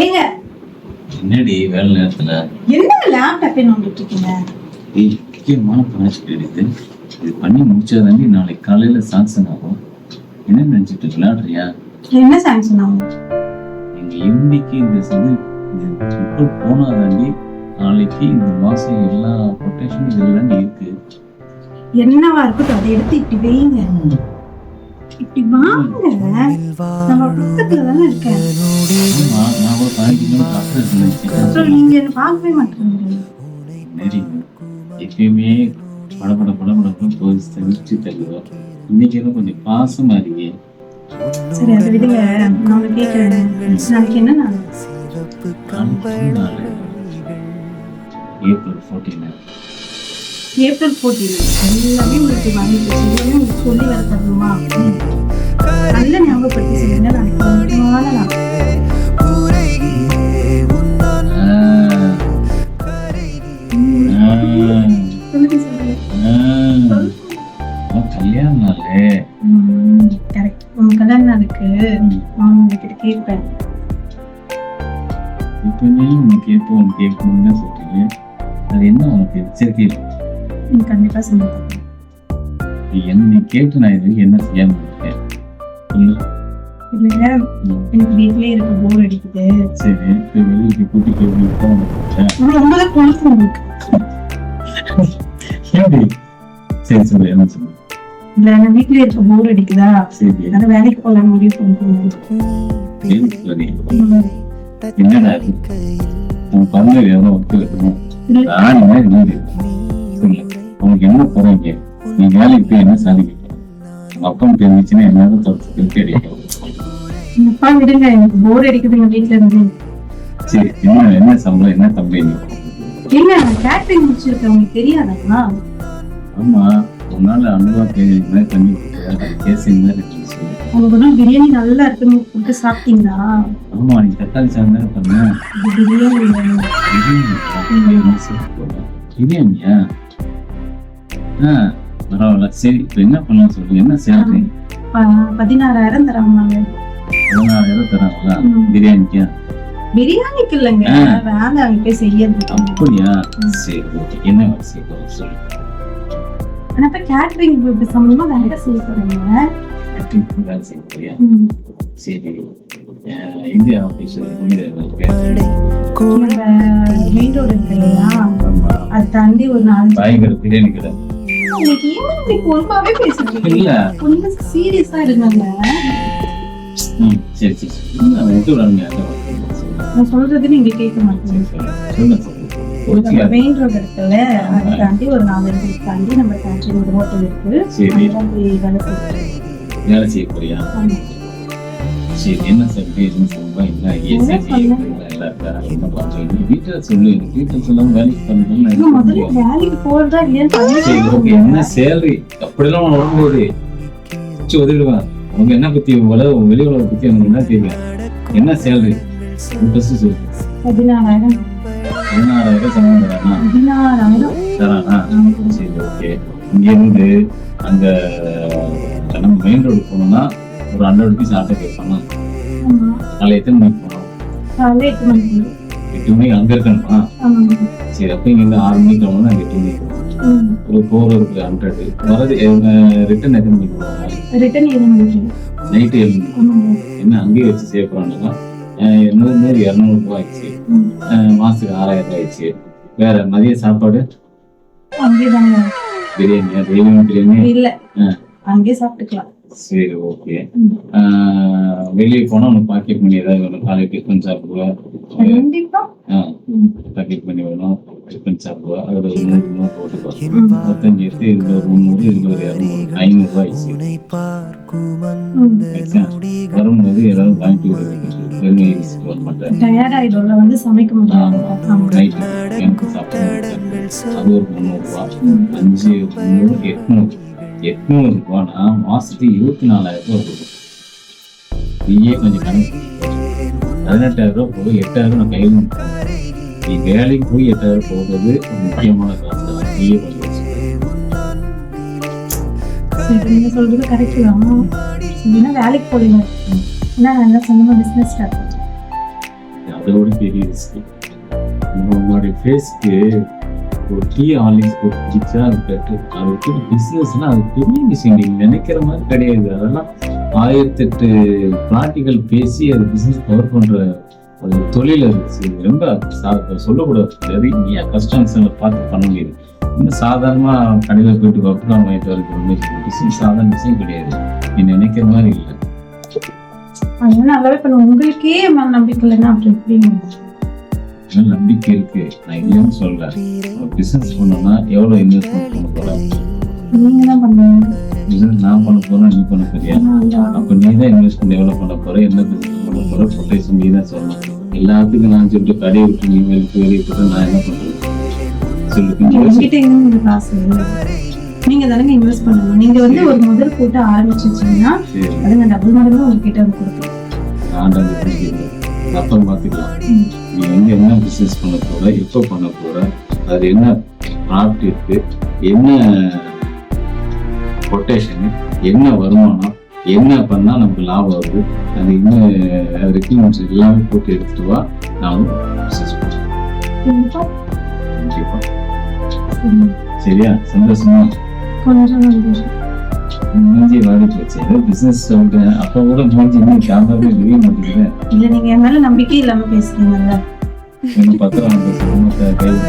ஏங்க என்னடி வேலை நேரத்துல என்ன லேப்டாப் நோண்டிட்டு இருக்கீங்க? முக்கியமான ப்ராஜெக்ட் எடுத்து இது பண்ணி முடிச்சாதாண்டி நாளைக்கு காலையில சாங்ஷன் ஆகும். என்ன நினைச்சிட்டு விளையாடுறியா? என்ன சாங்ஷன் ஆகும்? எங்க இன்னைக்கு இந்த இப்போ போனாதாண்டி நாளைக்கு இந்த மாசம் எல்லா கொட்டேஷனும் இதெல்லாம் இருக்கு. என்னவா இருக்கட்டும், அதை எடுத்து இப்படி வைங்க. இப்படி வாங்க, நம்ம பக்கத்துல தானே இருக்கேன். நான் ஒரு 15 கிலோமீட்டர் அப்புறம் நினைச்சேன். அப்புறம் நீங்க என்ன பார்க்கவே மாட்டேங்கிறீங்க. சரி, எப்பயுமே படப்படப்படப்படப்படும் போய் தவிர்த்து தள்ளுவோம். இன்னைக்கு எல்லாம் கொஞ்சம் பாசமா இருக்கே. சரி, அதை விடுங்க. நான் கேட்கிறேன், நாளைக்கு என்ன நாள்? ஏப்ரல் 14. ஏப்ரல் 14. எல்லாமே உங்களுக்கு வாங்கிட்டு எல்லாமே உங்களுக்கு சொல்லி வர தரணுமா? நல்ல ஞாபகப்படுத்தி சொல்லுங்க. நாளைக்கு முக்கியமான நாள். சொல்லுங்க சொல்லுங்க. கல்யாண நாளே. கரெக்ட். உங்க கல்யாண நாளுக்கு நான் உங்ககிட்ட கேட்பேன். இப்பவே உனக்கு கேட்போம்னு சொல்றீங்க. அது என்ன உனக்கு எச்சரிக்கை? நீ கண்டிப்பா செஞ்சு தரேன். நீ கேட்டு நான் இது என்ன செய்யாம இருக்கேன் சொல்லு. இல்லைங்க, எனக்கு வீட்லயே இருக்க போர் அடிக்குது. சரி, வெளியே கூட்டி போய் ரொம்பதான் கொழுப்பு உங்களுக்கு. சரி சொல்லு, என்ன சொல்லு. இல்ல, நான் வீட்லயே இருக்க போர் அடிக்குதா? சரி, அதை வேலைக்கு போகலாம் முடிவு பண்ணுறேன். என்னடா உன் பண்ண எவ்வளோ ஒர்க்கு இருக்கணும். உனக்கு என்ன போறீங்க? நீ வேலைக்கு போய் என்ன சாதிக்க? அப்பம் தெரிஞ்சிச்சுன்னா என்ன தொடர்ச்சி அடிக்கும். அப்பா விடுங்க, எனக்கு போர் அடிக்குதுங்க வீட்டுல இருந்து. சரி, என்ன சம்பளம், என்ன தம்பி? இல்ல, நான் கேட்டரிங் முடிச்சிருக்கேன், உங்களுக்கு தெரியாதா? ஆமா, உன்னால அனுபவா பண்ணி பேசுங்க. உங்களுக்கு பிரியாணி நல்லா இருக்குன்னு கொடுத்து சாப்பிட்டீங்களா? ஆமா, நீ தக்காளி சாதம் தானே பண்ண. பிரியாணியா? பரவாயில்ல. சரி, இப்ப என்ன பண்ணலாம் சொல்லு. என்ன சேலரி? 16,000 தராங்க. 16,000 தராங்களா பிரியாணிக்கா? பிரியாணிக்கு இல்லைங்க, வேலை அங்க போய் செய்யறது. அப்படியா? சரி, ஓகே. என்ன வேலை செய்ய போறோம் சொல்லு. ஆனா இப்ப கேட்டரிங் சம்பந்தமா வேலை செய்ய போறீங்க. வேலை செய்ய போறியா? சரி, இந்தியா ஆபீஸ் மெயின் ரோடு இருக்கு இல்லையா, அது தாண்டி ஒரு 4 பயங்கர பிரியாணி கடை. இன்னைக்கு ஈவினிங் பொறுப்பாவே பேசிட்டு இல்ல, கொஞ்சம் சீரியஸா இருங்க. சரி சரி, விட்டு விடாங்க. நான் சொல்றது நீங்க கேட்க மாட்டீங்க. மெயின் ரோடு இருக்குல்ல, அதை தாண்டி ஒரு 4 இடத்துக்கு தாண்டி நம்ம கேட்டரிங் ஒரு ஹோட்டல் இருக்கு. வேலை செய்ய போறியா? சரி, என்ன சொல்லி என்ன சொல்லுவா? என்ன வீட்டுல சொல்லு. வீட்டுல சொல்லாம வேலைக்கு பண்ணணும். வேலைக்கு போறதா என்ன சேலரி அப்படிலாம் உடம்பு உதவிடுவேன். உங்க என்ன பத்தி வெளி உலக பத்தி எனக்கு என்ன தெரியும்? என்ன சேலரி சொல்லு. 16,000. 16,000 சம்பளம் தரானா? சரி, ஓகே. இங்க இருந்து அங்க நம்ம மெயின் ரோடு போனோம்னா ஒரு 100 rupees ஆட்டோ கேட்பானா? நாளை எத்தனை மணிக்கு போனோம்? 8 மணிக்கு. 8 மணிக்கு அங்க இருக்கணுமா? சரி, அப்ப இங்க 6 மணிக்கு போனோம்னா 8 மணிக்கு ஒரு போறதுக்கு 100. வரது ரிட்டர்ன் எத்தனை மணிக்கு போவாங்க? ரிட்டர்ன் 7 மணிக்கு. நைட்டு 7 மணிக்கு. என்ன அங்கேயே வச்சு சேவ் பண்ணணும்னா 100-200 ரூபாய் ஆயிடுச்சு. மாசத்துக்கு 6,000 ரூபாய் ஆயிடுச்சு. வேற மதிய சாப்பாடு அங்கேதாங்க. பிரியாணியா? டெய்லியும் பிரியாணி இல்ல, அங்கேயே சாப்பிட்டுக்கலாம். சரி, ஓகே. வெளியே போனா உனக்கு பாக்கெட் பண்ணி ஏதாவது வேணும். காலை டிஃபன் சாப்பிடுவா? கண்டிப்பா. பாக்கெட் பண்ணி வேணும். டிஃபன் சாப்பிடுவா? அதோட 100 போட்டுக்கோ. 35 எடுத்து இதுல ஒரு 300, இதுல ஒரு 200, 500 ரூபாய் ஆயிடுச்சு. வரும்போது ஏதாவது வாங்கிட்டு வர மாட்டேன். டயர்ட் ஆயிடும்ல, வந்து சமைக்க முடியாது. நைட்டு சாப்பிட அது ஒரு 300 ரூபாய். 5, 300, 800 ரூபானா மாசத்துக்கு 24,000 ரூபாய் கொடுக்கும். நீயே கொஞ்சம் கணக்கு. 18,000 ரூபாய் போக 8,000 நான் கையில். நீ வேலைக்கு போய் 8,000 போகிறது முக்கியமான காசு தான். நீயே கொஞ்சம் நீங்க சொல்றது கரெக்ட் தான். வேலைக்கு போறீங்க, என்ன சொந்தமா பிசினஸ் ஸ்டார்ட். அதோட பெரிய ரிஸ்க். உங்களுடைய ஃபேஸ்க்கு ஒரு டீ ஹார்லிக்ஸ் போட்டு குடிச்சா அது பெட்ரு. அது வந்து பிஸ்னஸ்னா அது பெரிய விஷயம், நீங்கள் நினைக்கிற மாதிரி கிடையாது. அதெல்லாம் 1008 ப்ராக்டிக்கல் பேசி அது பிஸ்னஸ் கவர் பண்ணுற ஒரு தொழில் இருந்துச்சு. ரொம்ப சொல்லக்கூடாது, நிறைய கஸ்டமர்ஸை பார்த்து பண்ண முடியுது. இன்னும் சாதாரணமாக கடையில் போயிட்டு வர்க்கம் வாங்கிட்டு வரது பிஸ்னஸ் சாதாரண விஷயம் கிடையாது, நீ நினைக்கிற மாதிரி இல்லை. அதனால நல்லாவே பண்ணுவோம். உங்களுக்கே நம்பிக்கை இல்லைன்னா அப்படி எப்படிங்க? நம்பிக்கை இருக்கு, நான் இல்லைன்னு சொல்ல. பிசினஸ் பண்ணோம்னா எவ்வளவு இன்வெஸ்ட்மெண்ட் பண்ண போறேன்? நீங்க தான் பண்ணுவீங்க. பிசினஸ் நான் பண்ண போறேன், நீ பண்ண போறியா? அப்ப நீ தான் இன்வெஸ்ட்மெண்ட் எவ்வளவு பண்ண போற, என்ன பிசினஸ் பண்ண போற, கொட்டேஷன் நீ தான் சொல்லணும். எல்லாத்துக்கும் நான் சொல்லிட்டு கடையை விட்டு நீ வெளியே போட்டு நான் என்ன பண்றது சொல்லு. காசு நீங்க தானங்க இன்வெஸ்ட் பண்ணணும். நீங்க வந்து ஒரு முதல் போட்டு ஆரம்பிச்சிருச்சீங்கன்னா அதுங்க டபுள் மடங்கு உங்ககிட்ட வந்து கொடுக்கும். அப்புறம் பார்த்துக்கலாம். நீ வந்து என்ன பிஸ்னஸ் பண்ண போற, எப்போ பண்ண போற, அது என்ன ப்ராஃபிட் இருக்கு, என்ன கொட்டேஷனு, என்ன வருமானம், என்ன பண்ணா நமக்கு லாபம் வருது, அது இன்னும் ரெக்யூமெண்ட்ஸ் எல்லாமே போட்டு எடுத்துட்டு வா, நானும் பிஸ்னஸ் பண்ணுறேன். கண்டிப்பா. சரியா? சந்தோஷமா? கொஞ்சம் சந்தோஷம். மூஞ்சி வாடி போச்சு. ஏதோ பிசினஸ் சொல்றேன், அப்ப கூட மூஞ்சி இன்னும் கேமராவே வெளியே மாட்டேங்கிறேன். இல்ல, நீங்க என் மேல நம்பிக்கை இல்லாம பேசுறீங்கல்ல. பத்திரம் கையில்